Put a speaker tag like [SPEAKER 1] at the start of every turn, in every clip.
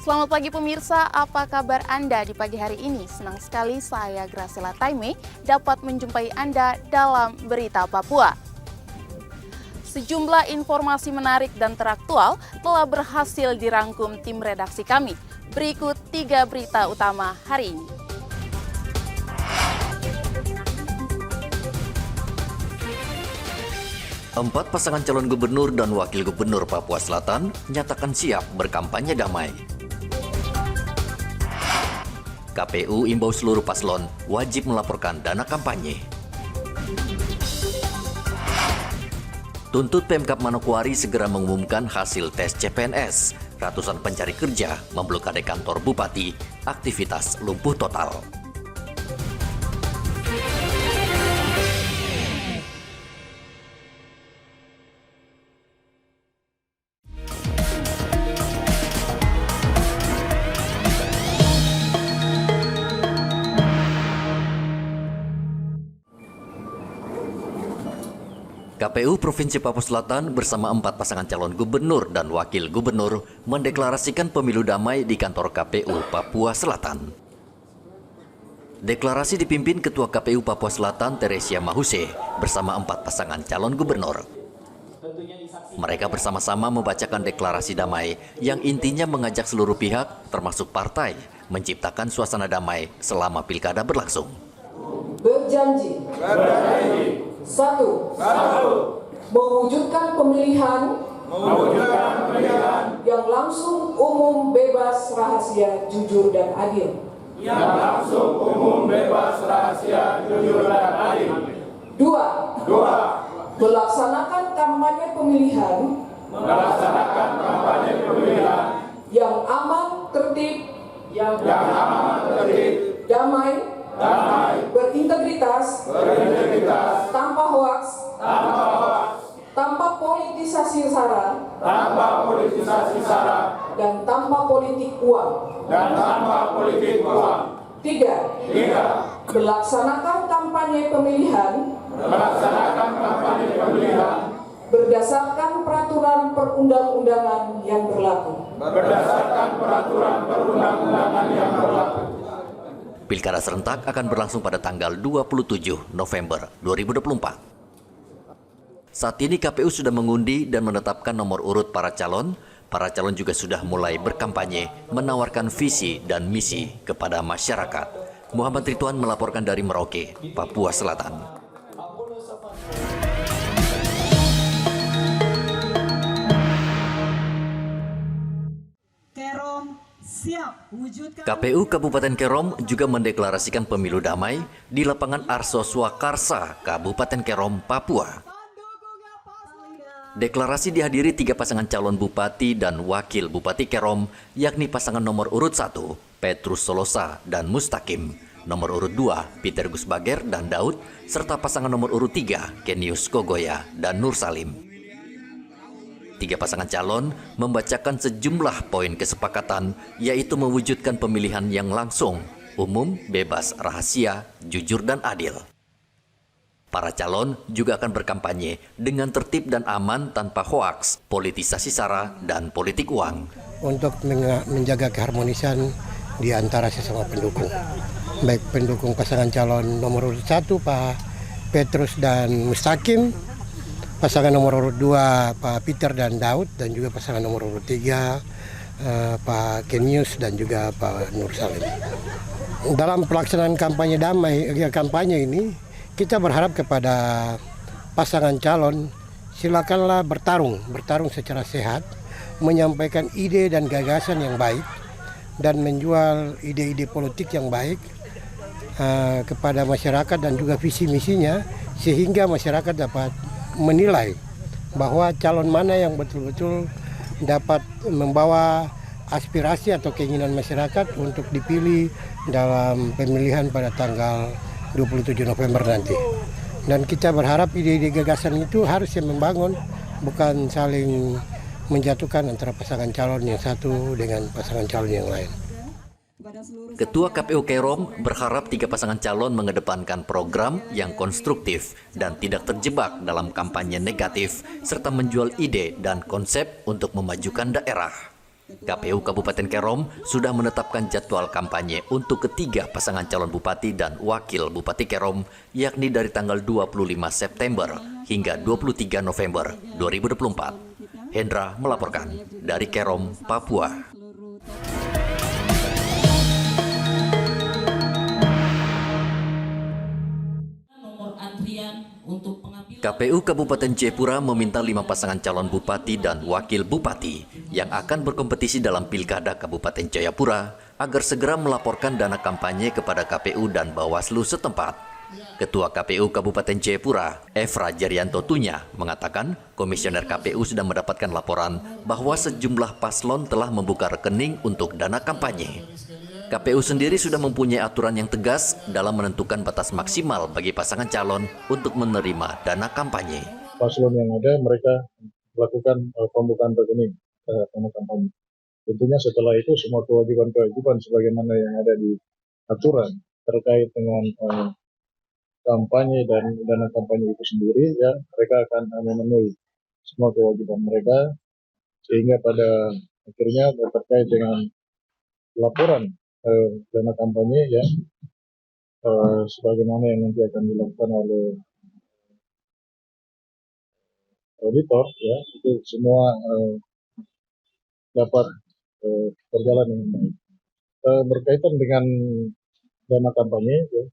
[SPEAKER 1] Selamat pagi pemirsa, apa kabar Anda di pagi hari ini? Senang sekali saya Graciela Taime dapat menjumpai Anda dalam Berita Papua. Sejumlah informasi menarik dan teraktual telah berhasil dirangkum tim redaksi kami. Berikut 3 berita utama hari ini.
[SPEAKER 2] Empat pasangan calon gubernur dan wakil gubernur Papua Selatan nyatakan siap berkampanye damai. KPU imbau seluruh paslon wajib melaporkan dana kampanye. Tuntut Pemkab Manokwari segera mengumumkan hasil tes CPNS. Ratusan pencari kerja memblokade kantor bupati, aktivitas lumpuh total. KPU Provinsi Papua Selatan bersama 4 pasangan calon gubernur dan wakil gubernur mendeklarasikan pemilu damai di kantor KPU Papua Selatan. Deklarasi dipimpin Ketua KPU Papua Selatan Teresia Mahuse bersama 4 pasangan calon gubernur. Mereka bersama-sama membacakan deklarasi damai yang intinya mengajak seluruh pihak termasuk partai menciptakan suasana damai selama pilkada berlangsung.
[SPEAKER 3] Berjanji. Satu. Mewujudkan pemilihan yang langsung, umum, bebas, rahasia, jujur, dan adil. Dua. Melaksanakan kampanye pemilihan yang aman, tertib, damai, berintegritas, tanpa hoaks, tanpa politisasi sara, dan tanpa politik uang. Tiga. Melaksanakan kampanye pemilihan berdasarkan peraturan perundang-undangan yang berlaku.
[SPEAKER 2] Pilkada serentak akan berlangsung pada tanggal 27 November 2024. Saat ini KPU sudah mengundi dan menetapkan nomor urut para calon. Para calon juga sudah mulai berkampanye, menawarkan visi dan misi kepada masyarakat. Muhammad Ridwan melaporkan dari Merauke, Papua Selatan. KPU Kabupaten Kerom juga mendeklarasikan pemilu damai di lapangan Arso Swakarsa, Kabupaten Kerom, Papua. Deklarasi dihadiri 3 pasangan calon bupati dan wakil bupati Kerom, yakni pasangan nomor urut 1, Petrus Solosa dan Mustaqim, nomor urut 2, Peter Gusbager dan Daud, serta pasangan nomor urut 3, Kenius Kogoya dan Nur Salim. 3 pasangan calon membacakan sejumlah poin kesepakatan, yaitu mewujudkan pemilihan yang langsung, umum, bebas, rahasia, jujur, dan adil. Para calon juga akan berkampanye dengan tertib dan aman tanpa hoaks, politisasi sara, dan politik uang.
[SPEAKER 4] Untuk menjaga keharmonisan di antara sesama pendukung. Baik pendukung pasangan calon nomor urut 1 Pak Petrus dan Mustaqim, pasangan nomor urut 2 Pak Peter dan Daud, dan juga pasangan nomor urut 3 Pak Kenius dan juga Pak Nur Salim. Dalam pelaksanaan kampanye damai, kampanye ini kita berharap kepada pasangan calon, silakanlah bertarung secara sehat, menyampaikan ide dan gagasan yang baik, dan menjual ide-ide politik yang baik kepada masyarakat dan juga visi misinya, sehingga masyarakat dapat menilai bahwa calon mana yang betul-betul dapat membawa aspirasi atau keinginan masyarakat untuk dipilih dalam pemilihan pada tanggal 27 November nanti. Dan kita berharap ide-ide gagasan itu harus yang membangun, bukan saling menjatuhkan antara pasangan calon yang satu dengan pasangan calon yang lain.
[SPEAKER 2] Ketua KPU Kerom berharap 3 pasangan calon mengedepankan program yang konstruktif dan tidak terjebak dalam kampanye negatif, serta menjual ide dan konsep untuk memajukan daerah. KPU Kabupaten Kerom sudah menetapkan jadwal kampanye untuk ketiga pasangan calon bupati dan wakil bupati Kerom, yakni dari tanggal 25 September hingga 23 November 2024. Hendra melaporkan dari Kerom, Papua. KPU Kabupaten Jayapura meminta 5 pasangan calon bupati dan wakil bupati yang akan berkompetisi dalam Pilkada Kabupaten Jayapura agar segera melaporkan dana kampanye kepada KPU dan Bawaslu setempat. Ketua KPU Kabupaten Jayapura, Efra Jarianto Tunya, mengatakan komisioner KPU sudah mendapatkan laporan bahwa sejumlah paslon telah membuka rekening untuk dana kampanye. KPU sendiri sudah mempunyai aturan yang tegas dalam menentukan batas maksimal bagi pasangan calon untuk menerima dana kampanye.
[SPEAKER 5] Paslon yang ada mereka melakukan pembukaan rekening dana kampanye. Tentunya setelah itu semua kewajiban-kewajiban sebagaimana yang ada di aturan terkait dengan kampanye dan dana kampanye itu sendiri, ya mereka akan memenuhi semua kewajiban mereka sehingga pada akhirnya terkait dengan laporan dana kampanye ya sebagaimana yang nanti akan dilakukan oleh auditor ya, itu semua dapat berjalan dengan baik. Berkaitan dengan dana kampanye ya,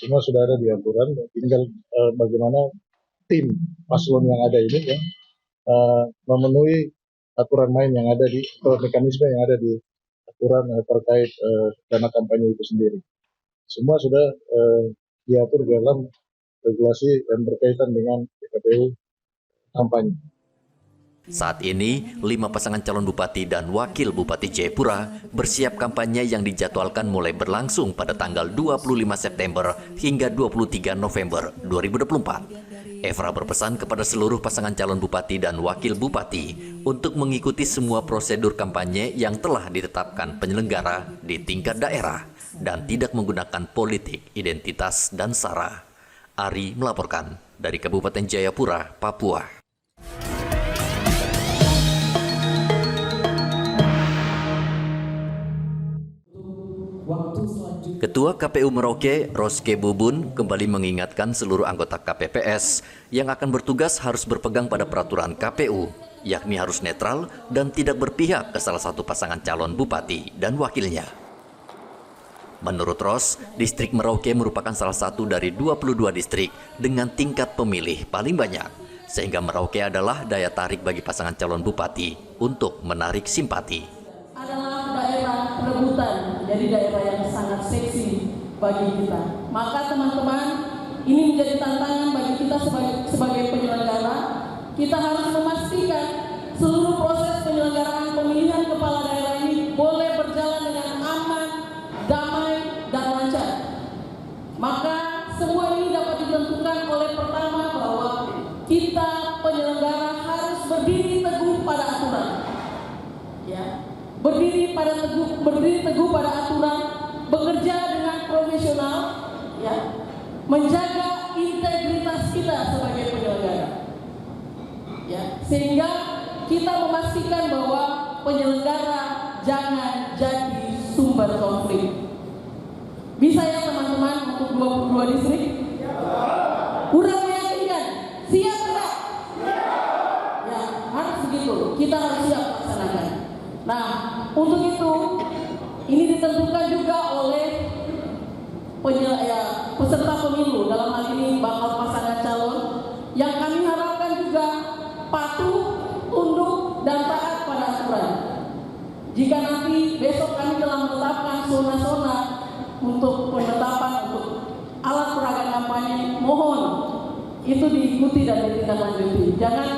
[SPEAKER 5] semua sudah ada di aturan, tinggal bagaimana tim paslon yang ada ini ya memenuhi aturan main yang ada di mekanisme yang ada di aturan terkait dana kampanye itu sendiri. Semua sudah diatur dalam regulasi dan berkaitan dengan KPU kampanye.
[SPEAKER 2] Saat ini, 5 pasangan calon bupati dan wakil bupati Jayapura bersiap kampanye yang dijadwalkan mulai berlangsung pada tanggal 25 September hingga 23 November 2024. Efra berpesan kepada seluruh pasangan calon bupati dan wakil bupati untuk mengikuti semua prosedur kampanye yang telah ditetapkan penyelenggara di tingkat daerah dan tidak menggunakan politik, identitas, dan sara. Ari melaporkan dari Kabupaten Jayapura, Papua. Ketua KPU Merauke, Roske Bubun, kembali mengingatkan seluruh anggota KPPS yang akan bertugas harus berpegang pada peraturan KPU, yakni harus netral dan tidak berpihak ke salah satu pasangan calon bupati dan wakilnya. Menurut Ros, distrik Merauke merupakan salah satu dari 22 distrik dengan tingkat pemilih paling banyak, sehingga Merauke adalah daya tarik bagi pasangan calon bupati untuk menarik simpati.
[SPEAKER 6] Adalah daerah perebutan, jadi daerah yang sangat seksi bagi kita. Maka teman-teman, ini menjadi tantangan bagi kita sebagai penyelenggara. Kita harus memastikan seluruh proses penyelenggaraan pemilihan kepala daerah ini boleh berjalan dengan aman, damai, dan lancar. Maka semua ini dapat ditentukan oleh pertama bahwa kita penyelenggara harus berdiri teguh pada aturan. Ya. Berdiri teguh pada aturan, bekerja dengan profesional, ya, menjaga integritas kita sebagai penyelenggara, ya, sehingga kita memastikan bahwa penyelenggara jangan jadi sumber konflik. Bisa ya teman-teman untuk 22 distrik? Kurang meyakinkan? Siap enggak? Ya, harus begitu. Kita harus siap laksanakan. Nah, untuk itu, ini ditentukan juga oleh peserta pemilu, dalam hal ini bakal pasangan calon, yang kami harapkan juga patuh, tunduk, dan taat pada aturan. Jika nanti besok kami telah menetapkan zona-zona untuk penetapan untuk alat peraga kampanye, mohon itu diikuti dan ditindaklanjuti. Jangan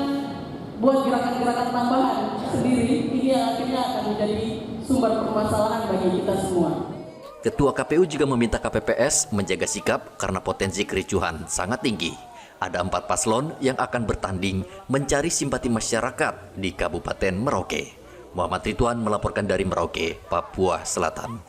[SPEAKER 6] buat gerakan-gerakan tambahan sendiri, ini akhirnya akan menjadi sumber permasalahan bagi kita semua.
[SPEAKER 2] Ketua KPU juga meminta KPPS menjaga sikap karena potensi kericuhan sangat tinggi. Ada 4 paslon yang akan bertanding mencari simpati masyarakat di Kabupaten Merauke. Muhammad Ridwan melaporkan dari Merauke, Papua Selatan.